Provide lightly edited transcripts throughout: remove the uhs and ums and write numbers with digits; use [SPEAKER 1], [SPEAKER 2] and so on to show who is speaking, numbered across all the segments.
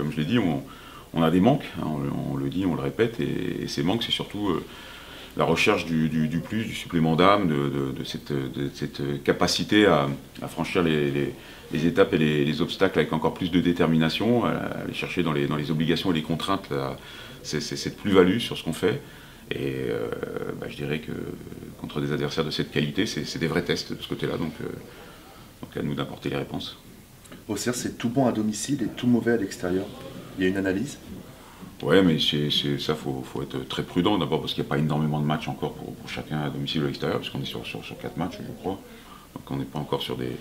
[SPEAKER 1] comme je l'ai dit, on a des manques, hein, on le dit, on le répète, et ces manques, c'est surtout la recherche du plus, du supplément d'âme, de cette capacité à franchir les étapes et les obstacles avec encore plus de détermination, à aller chercher dans les obligations et les contraintes cette plus-value sur ce qu'on fait. Et je dirais que contre des adversaires de cette qualité, c'est des vrais tests de ce côté-là, donc à nous d'apporter les réponses.
[SPEAKER 2] Auxerre, c'est tout bon à domicile et tout mauvais à l'extérieur. Il y a une analyse?
[SPEAKER 1] Ouais, mais ça, faut être très prudent, d'abord parce qu'il n'y a pas énormément de matchs encore pour chacun à domicile ou à l'extérieur, puisqu'on est sur 4 matchs, je crois. Donc on n'est pas encore sur des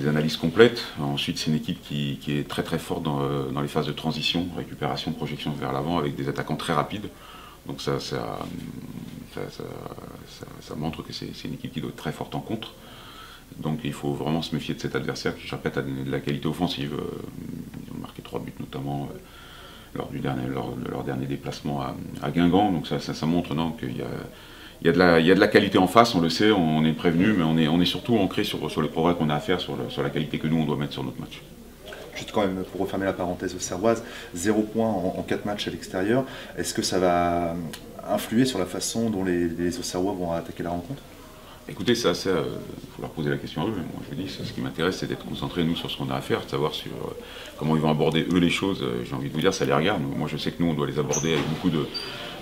[SPEAKER 1] analyses complètes. Ensuite, c'est une équipe qui est très très forte dans les phases de transition, récupération, projection vers l'avant, avec des attaquants très rapides. Donc ça montre que c'est une équipe qui doit être très forte en contre. Donc il faut vraiment se méfier de cet adversaire qui, je répète, a de la qualité offensive. Ils ont marqué 3 buts notamment lors de leur dernier déplacement à Guingamp. Donc ça montre qu'il y a de la qualité en face, on le sait, on est prévenu, mais on est surtout ancré sur les progrès qu'on a à faire, sur la qualité que nous on doit mettre sur notre match.
[SPEAKER 2] Juste quand même, pour refermer la parenthèse auxerroise, 0 points en 4 matchs à l'extérieur. Est-ce que ça va influer sur la façon dont les Auxerrois vont attaquer la rencontre?
[SPEAKER 1] Écoutez, ça, il faut leur poser la question à eux. Moi, je vous dis, ce qui m'intéresse, c'est d'être concentré, nous, sur ce qu'on a à faire, de savoir sur comment ils vont aborder, eux, les choses. J'ai envie de vous dire, ça les regarde. Moi, je sais que nous, on doit les aborder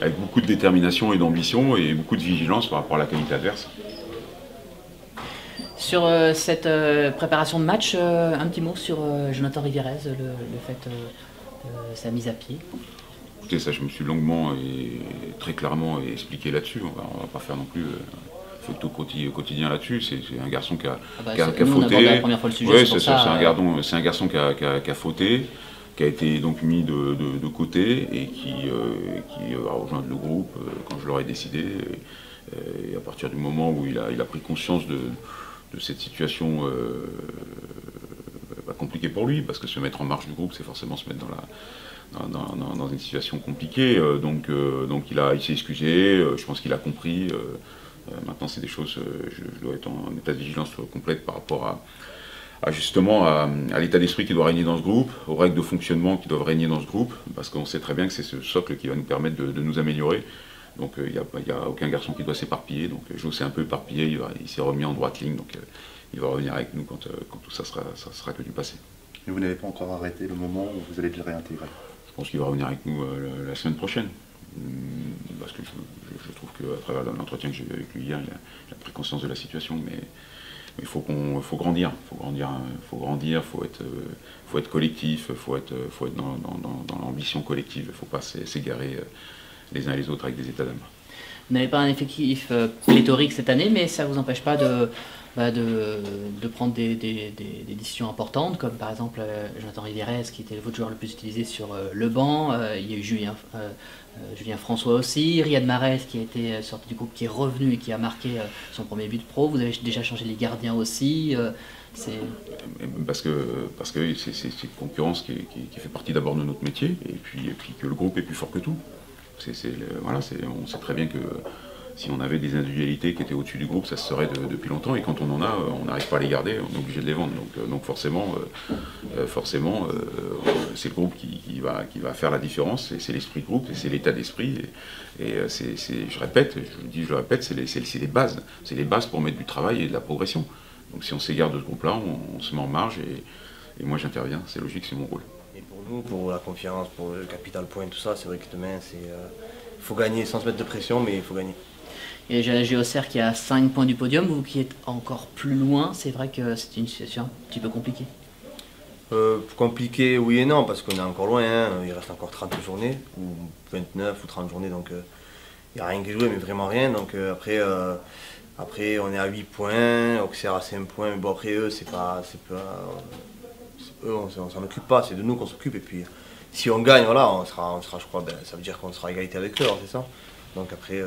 [SPEAKER 1] avec beaucoup de détermination et d'ambition et beaucoup de vigilance par rapport à la qualité adverse.
[SPEAKER 3] Sur cette préparation de match, un petit mot sur Jonathan Rivérez, le fait de sa mise à pied.
[SPEAKER 1] Écoutez, ça, je me suis longuement et très clairement expliqué là-dessus. On va pas faire non plus... photo quotidien là-dessus, c'est un garçon qui a
[SPEAKER 3] fauté. On aborde la première fois le sujet,
[SPEAKER 1] c'est un garçon qui a fauté, qui a été donc mis de côté et qui a rejoint le groupe quand je l'aurais décidé. Et à partir du moment où il a pris conscience de cette situation compliquée pour lui, parce que se mettre en marge du groupe, c'est forcément se mettre dans une situation compliquée. Donc il s'est excusé, je pense qu'il a compris. Maintenant, c'est des choses, je dois être en état de vigilance complète par rapport justement à l'état d'esprit qui doit régner dans ce groupe, aux règles de fonctionnement qui doivent régner dans ce groupe, parce qu'on sait très bien que c'est ce socle qui va nous permettre de nous améliorer. Donc il n'y a aucun garçon qui doit s'éparpiller. Donc Jo s'est un peu éparpillé, il s'est remis en droite ligne, donc il va revenir avec nous quand tout ça sera que du passé.
[SPEAKER 2] Et vous n'avez pas encore arrêté le moment où vous allez le réintégrer? Je
[SPEAKER 1] pense qu'il va revenir avec nous la semaine prochaine. Parce que je trouve qu'à travers l'entretien que j'ai eu avec lui hier, il a pris conscience de la situation, mais il faut grandir, faut être collectif, faut être dans l'ambition collective, il ne faut pas s'égarer les uns et les autres avec des états d'âme.
[SPEAKER 3] Vous n'avez pas un effectif pléthorique cette année, mais ça ne vous empêche pas de prendre des décisions importantes, comme par exemple Jonathan Rivérez, qui était votre joueur le plus utilisé sur le banc. Il y a eu Julien François aussi, Riyad Mahrez qui a été sorti du groupe, qui est revenu et qui a marqué son premier but pro. Vous avez déjà changé les gardiens aussi.
[SPEAKER 1] Parce que c'est une concurrence qui fait partie d'abord de notre métier, et puis que le groupe est plus fort que tout. On sait très bien que si on avait des individualités qui étaient au-dessus du groupe, ça se serait depuis longtemps, et quand on en a, on n'arrive pas à les garder, on est obligé de les vendre. Donc forcément, c'est le groupe qui va faire la différence, et c'est l'esprit de groupe, et c'est l'état d'esprit, et je le répète, c'est les bases. C'est les bases pour mettre du travail et de la progression. Donc si on s'égare de ce groupe-là, on se met en marge, et moi j'interviens, c'est logique, c'est mon rôle.
[SPEAKER 4] Et pour nous, pour la confiance, pour le capital point, tout ça, c'est vrai que demain, il faut gagner sans se mettre de pression, mais il faut gagner.
[SPEAKER 3] Et j'ai Auxerre qui a 5 points du podium, vous qui êtes encore plus loin, c'est vrai que c'est une situation un petit peu compliquée.
[SPEAKER 4] Compliqué, oui et non, parce qu'on est encore loin, hein. Il reste encore 30 journées, ou 29 ou 30 journées, donc il n'y a rien qui est joué, mais vraiment rien. Donc après, on est à 8 points, Auxerre à 5 points, mais bon après eux, eux, on s'en occupe pas, c'est de nous qu'on s'occupe, et puis si on gagne, voilà, on sera je crois, ça veut dire qu'on sera à égalité avec eux, c'est ça. Donc après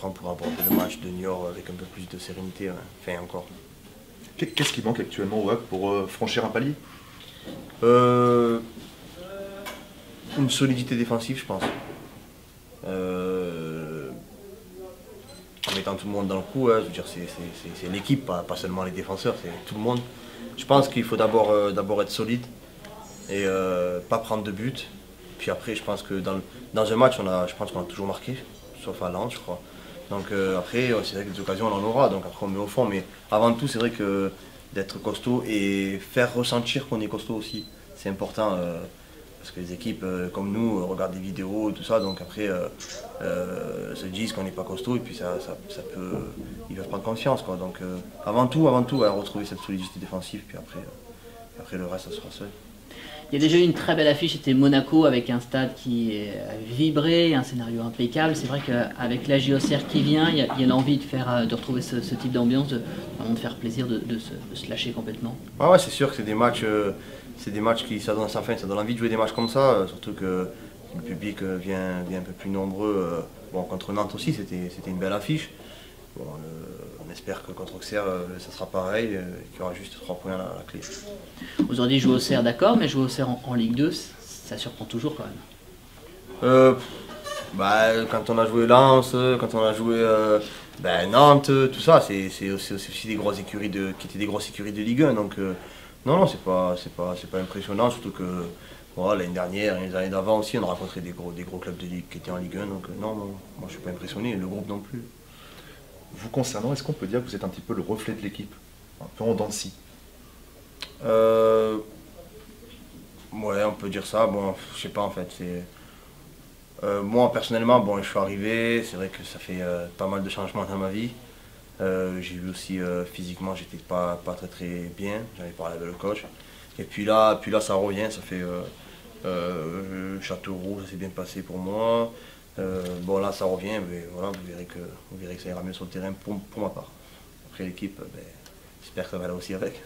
[SPEAKER 4] on pourra aborder le match de Niort avec un peu plus de sérénité, enfin encore.
[SPEAKER 2] Qu'est-ce qui manque actuellement au HAC pour franchir un palier?
[SPEAKER 4] Une solidité défensive, je pense. En mettant tout le monde dans le coup, je veux dire, c'est l'équipe, pas seulement les défenseurs, c'est tout le monde. Je pense qu'il faut d'abord être solide, et pas prendre de but. Puis après, je pense que dans un match, je pense qu'on a toujours marqué, sauf à Lens, je crois. Donc après, c'est vrai que des occasions, on en aura, donc après on met au fond. Mais avant tout, c'est vrai que d'être costaud et faire ressentir qu'on est costaud aussi, c'est important. Parce que les équipes comme nous regardent des vidéos, tout ça, donc après se disent qu'on n'est pas costaud et puis ça peut, ils peuvent prendre confiance, quoi. Donc avant tout, retrouver cette solidité défensive, puis après le reste, ça sera seul.
[SPEAKER 3] Il y a déjà eu une très belle affiche, c'était Monaco avec un stade qui a vibré, un scénario impeccable. C'est vrai qu'avec la JOCR qui vient, il y a l'envie de retrouver ce type d'ambiance, vraiment de faire plaisir, de se lâcher complètement.
[SPEAKER 4] Ouais, c'est sûr que c'est des matchs qui ça donne envie de jouer des matchs comme ça, surtout que le public vient un peu plus nombreux. Bon, contre Nantes aussi, c'était une belle affiche. Bon, on espère que contre Auxerre, ça sera pareil, qu'il y aura juste 3 points à la clé.
[SPEAKER 3] Aujourd'hui, jouer au Auxerre, d'accord, mais jouer au Auxerre en Ligue 2, ça surprend toujours quand même.
[SPEAKER 4] Quand on a joué Lens, quand on a joué Nantes, tout ça, c'est aussi des grosses écuries qui étaient des grosses écuries de Ligue 1. Donc non, c'est pas impressionnant, surtout que voilà, l'année dernière et les années d'avant aussi, on a rencontré des gros clubs de Ligue qui étaient en Ligue 1. Donc non, moi je suis pas impressionné, et le groupe non plus.
[SPEAKER 2] Vous concernant, est-ce qu'on peut dire que vous êtes un petit peu le reflet de l'équipe, un peu en dents de scie?
[SPEAKER 4] Ouais, on peut dire ça. Bon, je sais pas en fait. Moi personnellement, bon, je suis arrivé. C'est vrai que ça fait pas mal de changements dans ma vie. J'ai vu aussi physiquement, j'étais pas très très bien. J'avais parlé avec le coach. Et puis là, ça revient. Ça fait Châteauroux, ça s'est bien passé pour moi. Bon là, ça revient. Mais voilà, vous verrez que ça ira mieux sur le terrain pour ma part. Après l'équipe, j'espère que ça va là aussi avec.